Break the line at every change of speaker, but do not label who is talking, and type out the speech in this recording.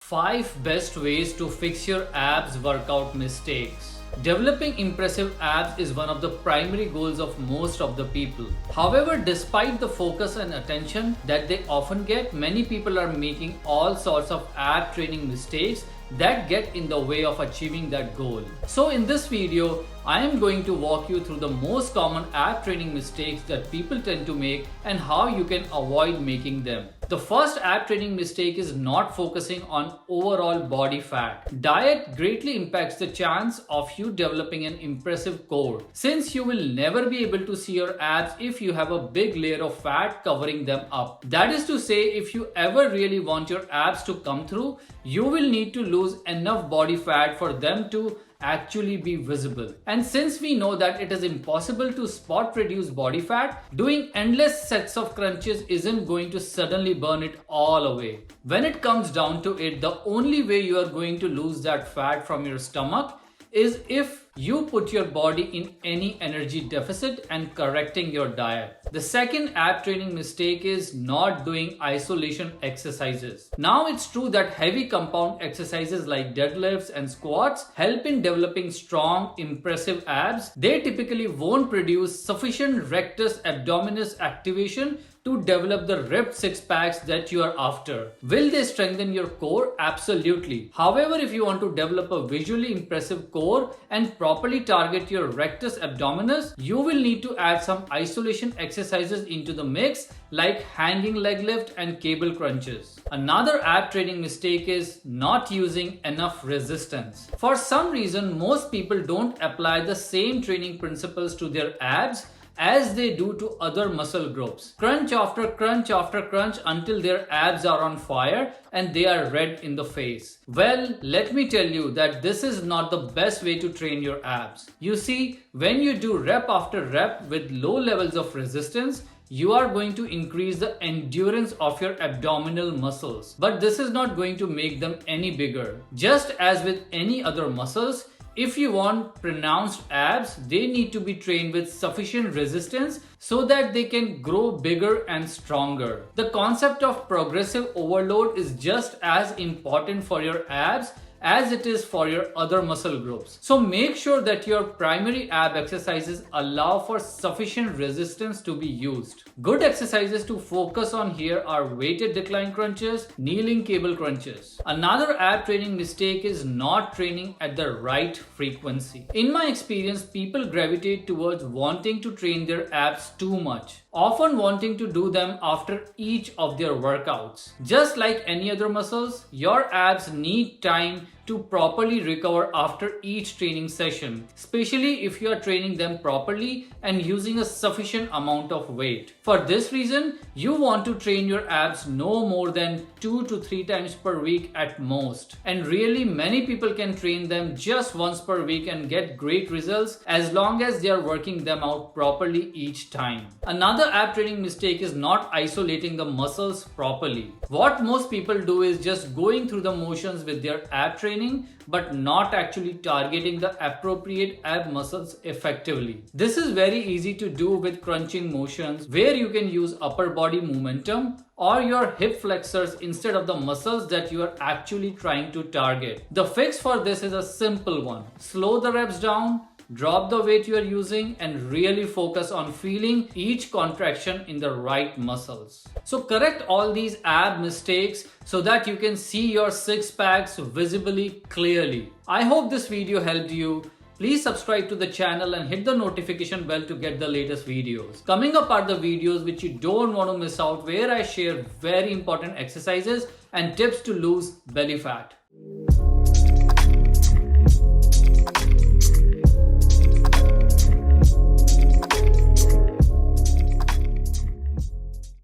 5 best ways to fix your abs workout mistakes. Developing impressive abs is one of the primary goals of most of the people. However, despite the focus and attention that they often get, many people are making all sorts of ab training mistakes that get in the way of achieving that goal. So in this video, I am going to walk you through the most common ab training mistakes that people tend to make and how you can avoid making them. The first ab training mistake is not focusing on overall body fat. Diet greatly impacts the chance of you developing an impressive core, since you will never be able to see your abs if you have a big layer of fat covering them up. That is to say, if you ever really want your abs to come through, you will need to lose enough body fat for them to actually be visible. And since we know that it is impossible to spot reduce body fat, doing endless sets of crunches isn't going to suddenly burn it all away. When it comes down to it, the only way you are going to lose that fat from your stomach is if you put your body in any energy deficit and correcting your diet. The second ab training mistake is not doing isolation exercises. Now it's true that heavy compound exercises like deadlifts and squats help in developing strong, impressive abs. They typically won't produce sufficient rectus abdominis activation to develop the ripped six packs that you are after. Will they strengthen your core? Absolutely. However, if you want to develop a visually impressive core and properly target your rectus abdominis, you will need to add some isolation exercises into the mix, like hanging leg lift and cable crunches. Another ab training mistake is not using enough resistance. For some reason, most people don't apply the same training principles to their abs as they do to other muscle groups. Crunch after crunch after crunch until their abs are on fire and they are red in the face. Well, let me tell you that this is not the best way to train your abs. You see, when you do rep after rep with low levels of resistance, you are going to increase the endurance of your abdominal muscles. But this is not going to make them any bigger. Just as with any other muscles, if you want pronounced abs, they need to be trained with sufficient resistance so that they can grow bigger and stronger. The concept of progressive overload is just as important for your abs as it is for your other muscle groups. So make sure that your primary ab exercises allow for sufficient resistance to be used. Good exercises to focus on here are weighted decline crunches, kneeling cable crunches. Another ab training mistake is not training at the right frequency. In my experience, people gravitate towards wanting to train their abs too much, often wanting to do them after each of their workouts. Just like any other muscles, your abs need time to properly recover after each training session, especially if you are training them properly and using a sufficient amount of weight. For this reason, you want to train your abs no more than 2 to 3 times per week at most. And really, many people can train them just once per week and get great results as long as they are working them out properly each time. Another ab training mistake is not isolating the muscles properly. What most people do is just going through the motions with their ab training but not actually targeting the appropriate ab muscles effectively. This is very easy to do with crunching motions where you can use upper body momentum or your hip flexors instead of the muscles that you are actually trying to target. The fix for this is a simple one. Slow the reps down, drop the weight you are using, and really focus on feeling each contraction in the right muscles. So correct all these ab mistakes so that you can see your six packs visibly clearly. I hope this video helped you. Please subscribe to the channel and hit the notification bell to get the latest videos. Coming up are the videos which you don't want to miss out, where I share very important exercises and tips to lose belly fat.